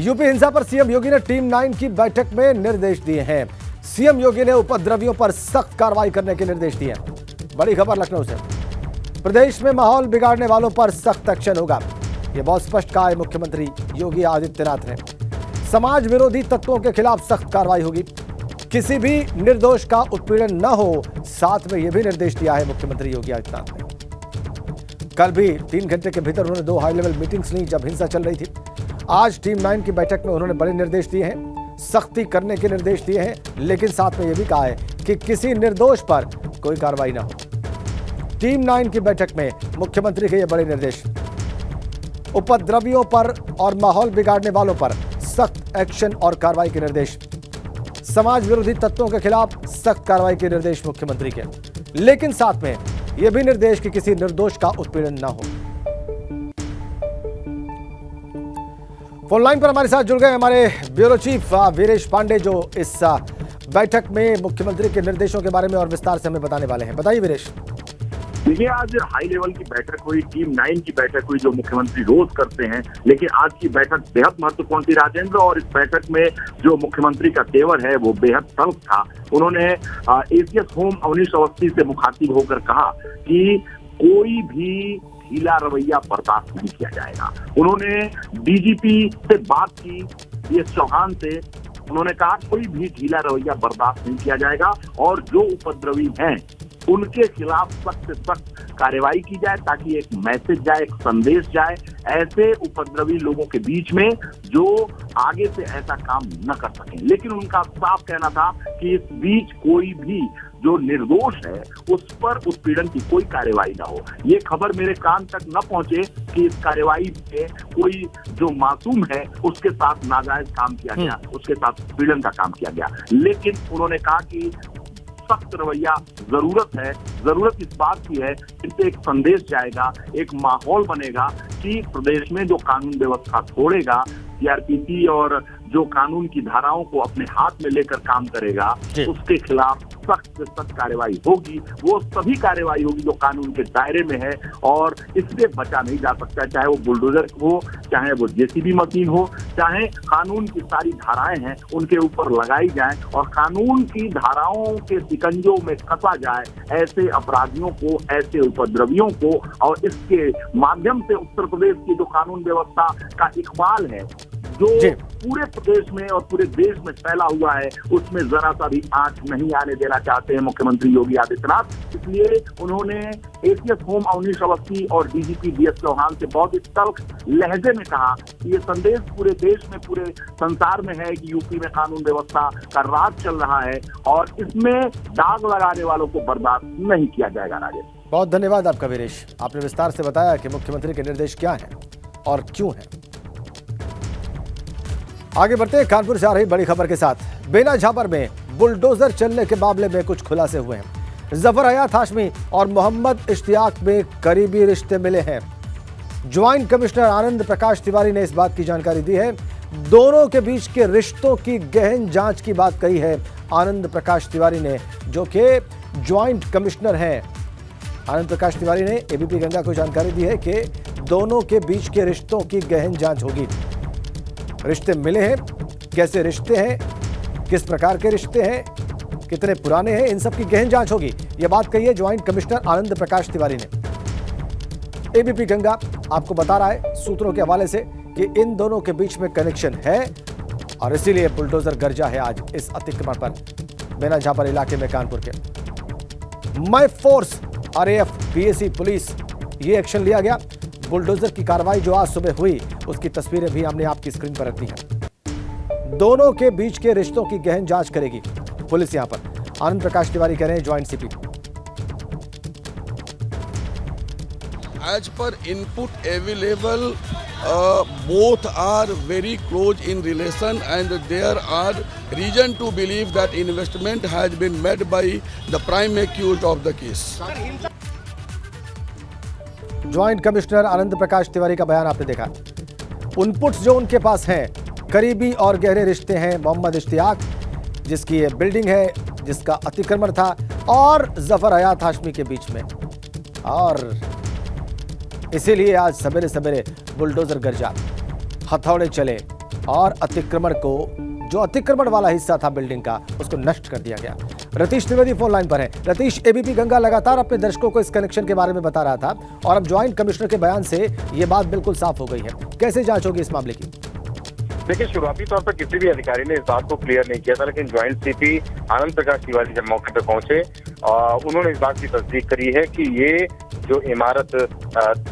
UP हिंसा पर CM योगी ने टीम 9 की बैठक में निर्देश दिए हैं। सीएम योगी ने उपद्रवियों पर सख्त कार्रवाई करने के निर्देश दिए हैं। बड़ी खबर लखनऊ से, प्रदेश में माहौल बिगाड़ने वालों पर सख्त एक्शन होगा, यह बहुत स्पष्ट कहा है मुख्यमंत्री योगी आदित्यनाथ ने। समाज विरोधी तत्वों के खिलाफ सख्त कार्रवाई होगी, किसी भी निर्दोष का उत्पीड़न न हो, साथ में यह भी निर्देश दिया है मुख्यमंत्री योगी आदित्यनाथ ने। कल भी 3 घंटे के भीतर उन्होंने 2 हाई लेवल मीटिंग्स ली जब हिंसा चल रही थी। आज टीम 9 की बैठक में उन्होंने बड़े निर्देश दिए हैं, सख्ती करने के निर्देश दिए हैं, लेकिन साथ में यह भी कहा है कि किसी निर्दोष पर कोई कार्रवाई ना हो। टीम 9 की बैठक में मुख्यमंत्री के ये बड़े निर्देश, उपद्रवियों पर और माहौल बिगाड़ने वालों पर सख्त एक्शन और कार्रवाई के निर्देश, समाज विरोधी तत्वों के खिलाफ सख्त कार्रवाई के निर्देश मुख्यमंत्री के, लेकिन साथ में यह भी निर्देश कि किसी निर्दोष का उत्पीड़न ना हो। फोन लाइन पर हमारे साथ जुड़ गए हमारे ब्यूरो चीफ वीरेश पांडे, जो इस बैठक में मुख्यमंत्री के निर्देशों के बारे में और विस्तार से हमें बताने वाले हैं। बताइए वीरेश। देखिए, आज हाई लेवल की बैठक हुई, टीम 9 की बैठक हुई, जो मुख्यमंत्री रोज करते हैं, लेकिन आज की बैठक बेहद महत्वपूर्ण थी राजेंद्र। और इस बैठक में जो मुख्यमंत्री का तेवर है वो बेहद तल्ख था। उन्होंने एसीएस होम अवनीश अवस्थी से मुखातिब होकर कहा कि कोई भी ढीला रवैया बर्दाश्त नहीं किया जाएगा। उन्होंने डीजीपी से बात की, डीएस चौहान से, उन्होंने कहा कोई भी ढीला रवैया बर्दाश्त नहीं किया जाएगा और जो उपद्रवी हैं उनके खिलाफ सख्त से सख्त कार्रवाई की जाए, ताकि एक मैसेज जाए, एक संदेश जाए ऐसे उपद्रवी लोगों के बीच में जो आगे से ऐसा काम न कर सकें। लेकिन उनका साफ कहना था कि इस बीच कोई भी जो निर्दोष है उस पर उत्पीड़न की कोई कार्रवाई ना हो। ये खबर मेरे कान तक न पहुंचे कि इस कार्रवाई में कोई जो मासूम है उसके साथ नाजायज काम किया गया, उसके साथ उत्पीड़न का काम किया गया। लेकिन उन्होंने कहा कि सख्त रवैया जरूरत है। जरूरत इस बात की है, इससे एक संदेश जाएगा, एक माहौल बनेगा कि प्रदेश में जो कानून व्यवस्था तोड़ेगा, सीआरपीसी और जो कानून की धाराओं को अपने हाथ में लेकर काम करेगा, उसके खिलाफ सख्त से सख्त कार्रवाई होगी। वो सभी कार्रवाई होगी जो कानून के दायरे में है और इससे बचा नहीं जा सकता, चाहे वो बुलडोजर हो, चाहे वो जेसीबी मशीन हो, चाहे कानून की सारी धाराएं हैं उनके ऊपर लगाई जाए और कानून की धाराओं के शिकंजों में कसा जाए ऐसे अपराधियों को, ऐसे उपद्रवियों को। और इसके माध्यम से उत्तर प्रदेश की जो कानून व्यवस्था का इकबाल है जो पूरे प्रदेश में और पूरे देश में फैला हुआ है, उसमें जरा सा भी आंच नहीं आने देना चाहते हैं मुख्यमंत्री योगी आदित्यनाथ। इसलिए उन्होंने एसीएस होम अवनीश अवस्थी और डीजीपी डीएस चौहान से बहुत ही तल्ख लहजे में कहा कि ये संदेश पूरे देश में, पूरे संसार में है कि यूपी में कानून व्यवस्था का राज चल रहा है और इसमें दाग लगाने वालों को बर्दाश्त नहीं किया जाएगा। राजेश, बहुत धन्यवाद आपका वीरेश, आपने विस्तार से बताया कि मुख्यमंत्री के निर्देश क्या हैं और क्यों हैं। आगे बढ़ते हैं कानपुर से आ रही बड़ी खबर के साथ। बेना झापर में बुलडोजर चलने के मामले में कुछ खुलासे हुए हैं। जफर हयात हाशमी और मोहम्मद इश्तियाक में करीबी रिश्ते मिले हैं। ज्वाइंट कमिश्नर आनंद प्रकाश तिवारी ने इस बात की जानकारी दी है। दोनों के बीच के रिश्तों की गहन जांच की बात कही है आनंद प्रकाश तिवारी ने, जो कि ज्वाइंट कमिश्नर हैं। आनंद प्रकाश तिवारी ने एबीपी गंगा को जानकारी दी है कि दोनों के बीच के रिश्तों की गहन जांच होगी। रिश्ते मिले हैं, कैसे रिश्ते हैं, किस प्रकार के रिश्ते हैं, कितने पुराने हैं, इन सब की गहन जांच होगी, यह बात कही है ज्वाइंट कमिश्नर आनंद प्रकाश तिवारी ने। एबीपी गंगा आपको बता रहा है सूत्रों के हवाले से कि इन दोनों के बीच में कनेक्शन है और इसीलिए बुलडोजर गरजा है आज इस अतिक्रमण पर बेना झापर इलाके में कानपुर के। My force RAF PAC police ये एक्शन लिया गया। बुलडोजर की कार्रवाई जो आज सुबह हुई उसकी तस्वीरें भी हमने आपकी स्क्रीन पर रखी हैं। दोनों के बीच के रिश्तों की गहन जांच करेगी पुलिस। यहां पर आनंद प्रकाश तिवारी कह रहे हैं joint CP. As per input available, both are very close in relation and there are reason to believe that investment has been made by the prime accused of the case. Joint commissioner Anand Prakash Tiwari का बयान आपने देखा। Inputs जो उनके पास हैं, करीबी और गहरे रिश्ते हैं मोहम्मद इश्तियाक, जिसकी ये बिल्डिंग है, जिसका अतिक्रमण था, और जफर हयात हाशमी के बीच में। और इसीलिए आज सवेरे सवेरे बुलडोजर गरजा, हथौड़े चले, और जो अतिक्रमण वाला हिस्सा था बिल्डिंग का, उसको नष्ट कर दिया गया। रतीश त्रिवेदी फोन लाइन पर है। रतीश, एबीपी गंगा लगातार अपने दर्शकों को इस कनेक्शन के बारे में बता रहा था और अब ज्वाइंट कमिश्नर के बयान से ये बात बिल्कुल साफ हो गई है। कैसे जांच होगी इस मामले की? देखिए, शुरुआती तौर पर किसी भी अधिकारी ने इस बात को क्लियर नहीं किया था, लेकिन ज्वाइंट सीपी आनंद प्रकाश तिवारी जब मौके पर पहुंचे, उन्होंने इस बात की तस्दीक करी है कि ये जो इमारत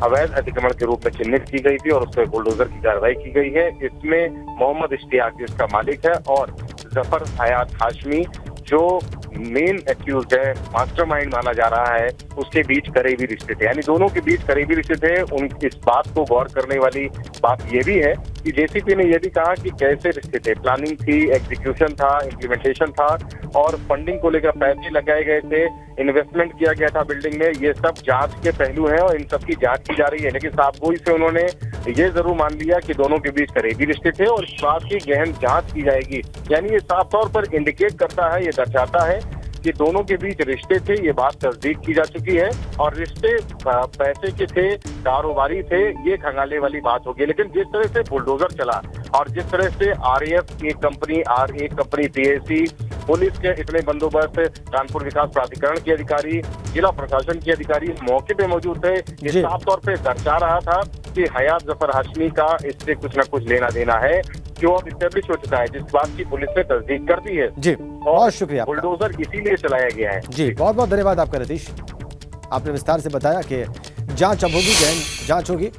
अवैध अतिक्रमण के रूप में चिन्हित की गई थी और उस पर बुलडोजर की कार्रवाई की गई है, इसमें मोहम्मद इश्तियाक जिसका मालिक है और जफर हयात हाशमी जो मेन एक्यूज है, मास्टरमाइंड माना जा रहा है, उसके बीच करीबी रिश्ते थे। यानी दोनों के बीच करीबी रिश्ते थे। उन इस बात को गौर करने वाली बात ये भी है कि जेसीपी ने यह भी कहा कि कैसे रिश्ते थे, प्लानिंग थी, एग्जीक्यूशन था, इम्प्लीमेंटेशन था और फंडिंग को लेकर पैसे लगाए गए थे, इन्वेस्टमेंट किया गया था बिल्डिंग में। ये सब जांच के पहलू हैं और इन सब की जांच की जा रही है। लेकिन साफगोई से उन्होंने ये जरूर मान लिया कि दोनों के बीच करीबी रिश्ते थे और इस बात की गहन जांच की जाएगी। यानी ये साफ तौर पर इंडिकेट करता है, ये दर्शाता है कि दोनों के बीच रिश्ते थे। ये बात तस्दीक की जा चुकी है और रिश्ते पैसे के थे, कारोबारी थे, ये खंगाले वाली बात होगी। लेकिन जिस तरह से बुलडोजर चला और जिस तरह से आरएएफ एक कंपनी पीएसी, पुलिस के इतने बंदोबस्त, कानपुर विकास प्राधिकरण के अधिकारी, जिला प्रशासन के अधिकारी मौके पे मौजूद थे, ये साफ तौर पे दर्शा रहा था कि हयात जफर हाशमी का इससे कुछ न कुछ लेना देना है, जो अब इस्टेब्लिश हो चुका है, जिस बात की पुलिस ने तस्दीक कर दी है। जी, बहुत शुक्रिया। बुलडोजर इसीलिए चलाया गया है। जी, बहुत बहुत धन्यवाद आपका रतीश। आपने विस्तार से बताया कि जांच अब होगी, गहन जांच होगी।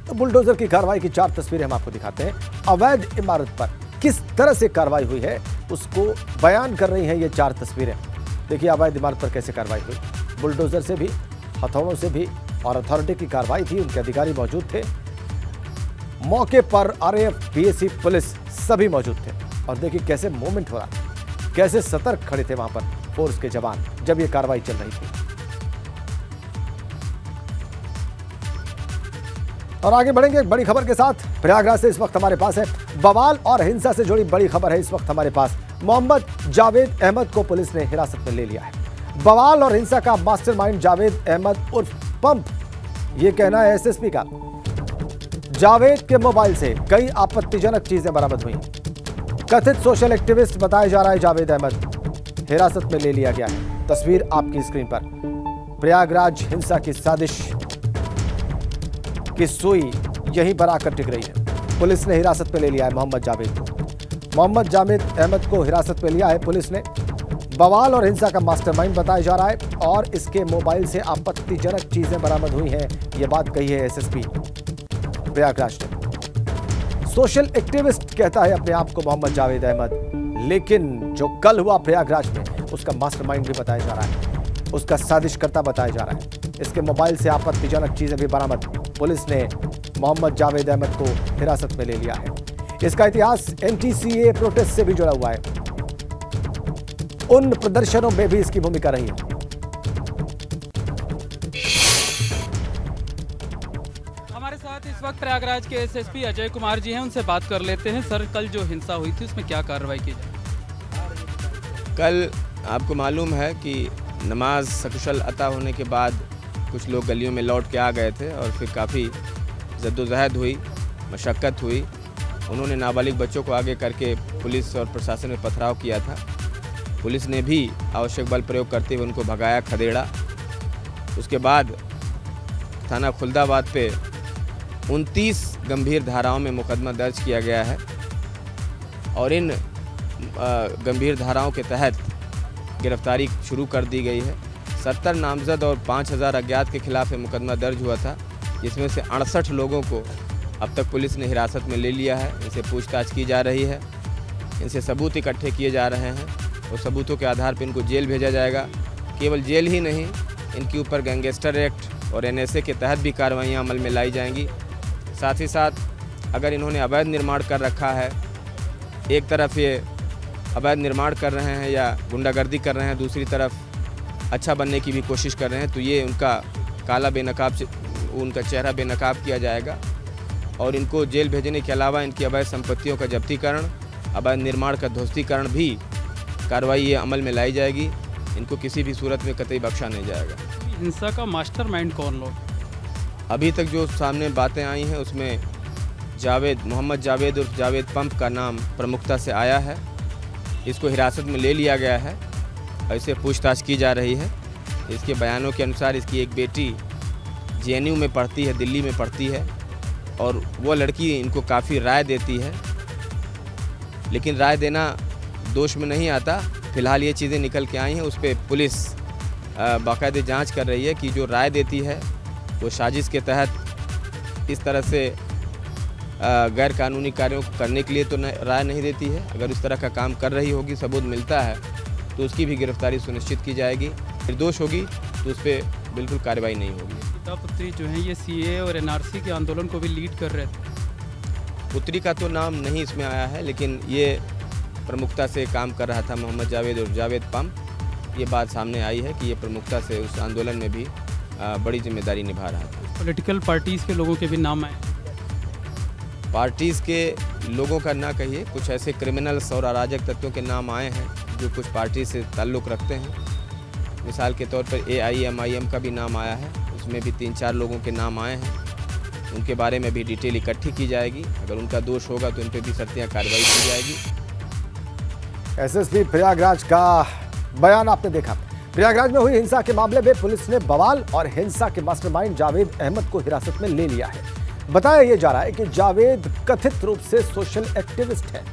तो बुलडोजर की कार्रवाई की 4 तस्वीरें हम आपको दिखाते हैं। अवैध इमारत पर किस तरह से कार्रवाई हुई है उसको बयान कर रही हैं ये 4 तस्वीरें। देखिए अवैध इमारत पर कैसे कार्रवाई हुई, बुलडोजर से भी, हथौड़ों से भी, और अथॉरिटी की कार्रवाई थी, उनके अधिकारी मौजूद थे मौके पर, आरएएफ, पीएसी, पुलिस सभी मौजूद थे। और देखिए कैसे मूवमेंट हो रहा था, कैसे सतर्क खड़े थे वहां पर फोर्स के जवान जब ये कार्रवाई चल रही थी। और आगे बढ़ेंगे एक बड़ी खबर के साथ। प्रयागराज से इस वक्त हमारे पास है बवाल और हिंसा से जुड़ी बड़ी खबर है इस वक्त हमारे पास। मोहम्मद जावेद अहमद को पुलिस ने हिरासत में ले लिया है। बवाल और हिंसा का मास्टरमाइंड जावेद अहमद उर्फ पंप, ये कहना है एसएसपी का। जावेद के मोबाइल से कई आपत्तिजनक चीजें बरामद हुई। कथित सोशल एक्टिविस्ट बताया जा रहा है जावेद अहमद, हिरासत में ले लिया गया है। तस्वीर आपकी स्क्रीन पर। प्रयागराज हिंसा की साजिश की सुई यहीं पर आकर टिक रही है। पुलिस ने हिरासत में ले लिया है मोहम्मद जावेद को। मोहम्मद जावेद अहमद को हिरासत में लिया है पुलिस ने। बवाल और हिंसा का मास्टरमाइंड बताया जा रहा है और इसके मोबाइल से आपत्तिजनक चीजें बरामद हुई हैं, यह बात कही है एसएसपी प्रयागराज ने। सोशल एक्टिविस्ट कहता है अपने आप को मोहम्मद जावेद अहमद, लेकिन जो कल हुआ प्रयागराज में उसका मास्टरमाइंड भी बताया जा रहा है, उसका साजिशकर्ता बताया जा रहा है। इसके मोबाइल से आपत्तिजनक चीजें भी बरामद। पुलिस ने मोहम्मद जावेद अहमद को हिरासत में ले लिया है। इसका इतिहास एनटीसीए प्रोटेस्ट से भी जुड़ा हुआ है। उन प्रदर्शनों में भी इसकी भूमिका रही है। हमारे साथ इस वक्त प्रयागराज के एसएसपी अजय कुमार जी हैं, उनसे बात कर लेते हैं। सर, कल जो हिंसा हुई थी उसमें क्या कार्रवाई की जाए? कल आपको मालूम है कि नमाज सकुशल अता होने के बाद कुछ लोग गलियों में लौट के आ गए थे और फिर काफ़ी जद्दोजहद हुई, मशक्क़त हुई। उन्होंने नाबालिग बच्चों को आगे करके पुलिस और प्रशासन में पथराव किया था। पुलिस ने भी आवश्यक बल प्रयोग करते हुए उनको भगाया, खदेड़ा। उसके बाद थाना खुलदाबाद पे 29 गंभीर धाराओं में मुकदमा दर्ज किया गया है और इन गंभीर धाराओं के तहत गिरफ्तारी शुरू कर दी गई है। 70 नामजद और 5000 अज्ञात के खिलाफ मुकदमा दर्ज हुआ था, जिसमें से 68 लोगों को अब तक पुलिस ने हिरासत में ले लिया है। इनसे पूछताछ की जा रही है, इनसे सबूत इकट्ठे किए जा रहे हैं और सबूतों के आधार पर इनको जेल भेजा जाएगा। केवल जेल ही नहीं, इनके ऊपर गैंगस्टर एक्ट और एनएसए के तहत भी कार्रवाइयाँ अमल में लाई जाएंगी। साथ ही साथ अगर इन्होंने अवैध निर्माण कर रखा है, एक तरफ ये अवैध निर्माण कर रहे हैं या गुंडागर्दी कर रहे हैं, दूसरी तरफ अच्छा बनने की भी कोशिश कर रहे हैं, तो ये उनका काला बेनकाब, उनका चेहरा बेनकाब किया जाएगा और इनको जेल भेजने के अलावा इनकी अवैध संपत्तियों का जब्तीकरण, अवैध निर्माण का ध्वस्तीकरण भी कार्रवाई ये अमल में लाई जाएगी। इनको किसी भी सूरत में कतई बख्शा नहीं जाएगा। हिंसा का मास्टरमाइंड कौन लोग? अभी तक जो सामने बातें आई हैं उसमें मोहम्मद जावेद उर्फ जावेद पंप का नाम प्रमुखता से आया है। इसको हिरासत में ले लिया गया है, ऐसे पूछताछ की जा रही है। इसके बयानों के अनुसार इसकी एक बेटी JNU में पढ़ती है, दिल्ली में पढ़ती है, और वो लड़की इनको काफ़ी राय देती है, लेकिन राय देना दोष में नहीं आता। फ़िलहाल ये चीज़ें निकल के आई हैं, उस पर पुलिस बाकायदे जांच कर रही है कि जो राय देती है वो साजिश के तहत इस तरह से गैर कानूनी कार्यों को करने के लिए तो राय नहीं देती है। अगर इस तरह का काम कर रही होगी, सबूत मिलता है, तो उसकी भी गिरफ्तारी सुनिश्चित की जाएगी। निर्दोष होगी तो उस पर बिल्कुल कार्रवाई नहीं होगी। पिता पुत्री जो हैं ये CAA और NRC के आंदोलन को भी लीड कर रहे थे। पुत्री का तो नाम नहीं इसमें आया है, लेकिन ये प्रमुखता से काम कर रहा था मोहम्मद जावेद और जावेद पंप। ये बात सामने आई है कि ये प्रमुखता से उस आंदोलन में भी बड़ी जिम्मेदारी निभा रहा था। पॉलिटिकल पार्टीज़ के लोगों के भी नाम आए। पार्टीज़ के लोगों का ना कहिए, कुछ ऐसे क्रिमिनल्स और अराजक तत्वों के नाम आए हैं जो कुछ पार्टी से ताल्लुक़ रखते हैं। मिसाल के तौर पर AIMIM का भी नाम आया है, उसमें भी 3-4 लोगों के नाम आए हैं। उनके बारे में भी डिटेल इकट्ठी की जाएगी। अगर उनका दोष होगा तो उन पर भी सख्तियाँ कार्रवाई की जाएगी। SSP प्रयागराज का बयान आपने देखा। प्रयागराज में हुई हिंसा के मामले में पुलिस ने बवाल और हिंसा के मास्टरमाइंड जावेद अहमद को हिरासत में ले लिया है। बताया यह जा रहा है कि जावेद कथित रूप से सोशल एक्टिविस्ट है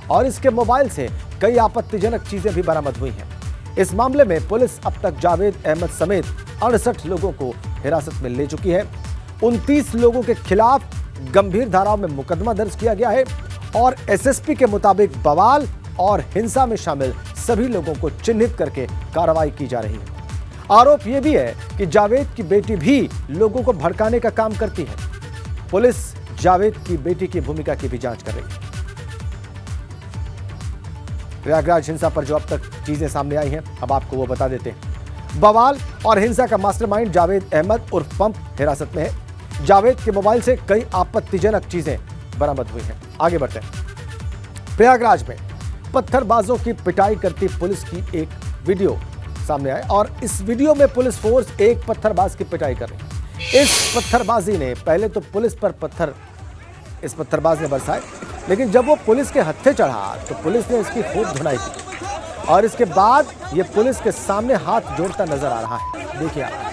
और इसके मोबाइल से कई आपत्तिजनक चीजें भी बरामद हुई हैं। इस मामले में पुलिस अब तक जावेद अहमद समेत 68 लोगों को हिरासत में ले चुकी है। 29 लोगों के खिलाफ गंभीर धाराओं में मुकदमा दर्ज किया गया है और SSP के मुताबिक बवाल और हिंसा में शामिल सभी लोगों को चिन्हित करके कार्रवाई की जा रही है। आरोप यह भी है कि जावेद की बेटी भी लोगों को भड़काने का काम करती है। पुलिस जावेद की बेटी की भूमिका की भी जांच कर रही है। प्रयागराज हिंसा पर जो अब तक चीजें सामने आई हैं, अब आपको वो बता देते हैं। बवाल और हिंसा का मास्टरमाइंड जावेद अहमद उर्फ पंप हिरासत में है। जावेद के मोबाइल से कई आपत्तिजनक चीजें बरामद हुई हैं। आगे बढ़ते हैं। प्रयागराज में पत्थरबाजों की पिटाई करती पुलिस की एक वीडियो सामने आए और इस वीडियो में पुलिस फोर्स एक पत्थरबाज की पिटाई कर रही है। इस पत्थरबाजी ने पहले तो पुलिस पर पत्थर इस पत्थरबाज ने बरसाए, लेकिन जब वो पुलिस के हत्थे चढ़ा तो पुलिस ने इसकी खूब धुनाई की और इसके बाद ये पुलिस के सामने हाथ जोड़ता नजर आ रहा है। देखिए आप।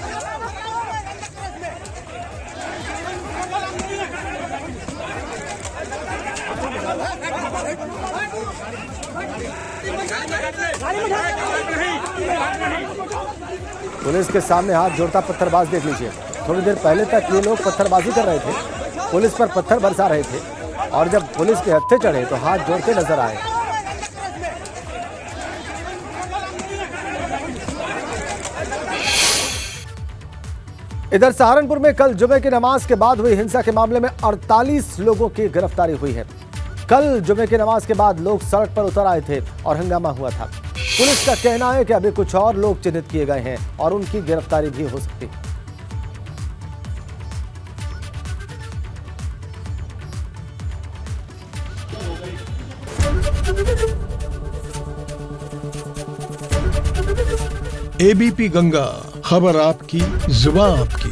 पुलिस के सामने हाथ जोड़ता पत्थरबाज देख लीजिए। थोड़ी देर पहले तक ये लोग पत्थरबाजी कर रहे थे, पुलिस पर पत्थर बरसा रहे थे और जब पुलिस के हत्थे चढ़े तो हाथ जोड़ते नजर आए। इधर सहारनपुर में कल जुमे की नमाज के बाद हुई हिंसा के मामले में 48 लोगों की गिरफ्तारी हुई है। कल जुमे की नमाज के बाद लोग सड़क पर उतर आए थे और हंगामा हुआ था। पुलिस का कहना है कि अभी कुछ और लोग चिन्हित किए गए हैं और उनकी गिरफ्तारी भी हो सकती है। ABP गंगा, खबर आपकी, जुबान आपकी।